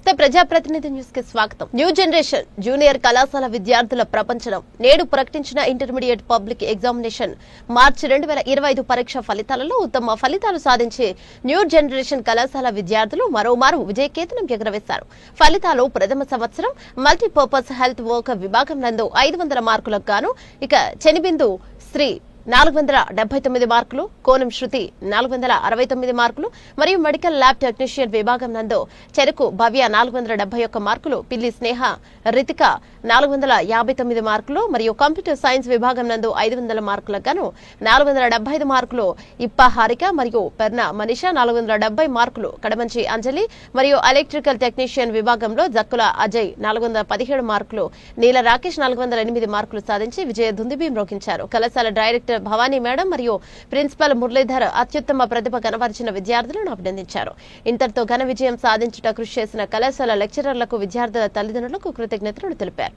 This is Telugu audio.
నమస్తే ప్రజాప్రతినిధి న్యూస్ కి స్వాగతం. న్యూ జనరేషన్ జూనియర్ కళాశాల విద్యార్థుల ప్రపంచం నేడు ప్రకటించిన ఇంటర్మీడియట్ పబ్లిక్ ఎగ్జామినేషన్ మార్చి 2025 పరీక్ష ఫలితాలలో ఉత్తమ ఫలితాలు సాధించి న్యూ జనరేషన్ కళాశాల విద్యార్థులు మరోమారు విజయకేతనం ఎగురవేశారు. ఫలితాలు ప్రథమ సంవత్సరం మల్టీపర్పస్ హెల్త్ వర్క్ విభాగం నందు 500 మార్కులకు గాను ఇక చెనిబిందు శ్రీ 479 మార్కులు, కోనం శృతి 469 మార్కులు మరియు మెడికల్ ల్యాబ్ టెక్నీషియన్ విభాగం నందు చెరుకు భవ్య 471 మార్కులు, పిల్లి స్నేహ రితిక 459 మార్కులు మరియు కంప్యూటర్ సైన్స్ విభాగం నందు 500 మార్కులకు గాను 475 మార్కులు, ఇప్ప హారిక మరియు పెర్న మనీష 470 మార్కులు, కడమంచి అంజలి మరియు ఎలక్ట్రికల్ టెక్నీషియన్ విభాగంలో జక్కుల అజయ్ 417 మార్కులు, నీల రాకేష్ 408 మార్కులు సాధించి విజయ దుందుబి మ్రోగించారు. కళాశాల డైరెక్టర్ భవానీ మేడం మరియు ప్రిన్సిపల్ మురళీధర్ అత్యుత్తమ ప్రతిభ కనబరిచిన విద్యార్థులను అభినందించారు. ఇంతటితో ఘన విజయం సాధించుట కృషి చేసిన కళాశాల లెక్చరర్లకు, విద్యార్థుల తల్లిదండ్రులకు కృతజ్ఞతలు తెలిపారు.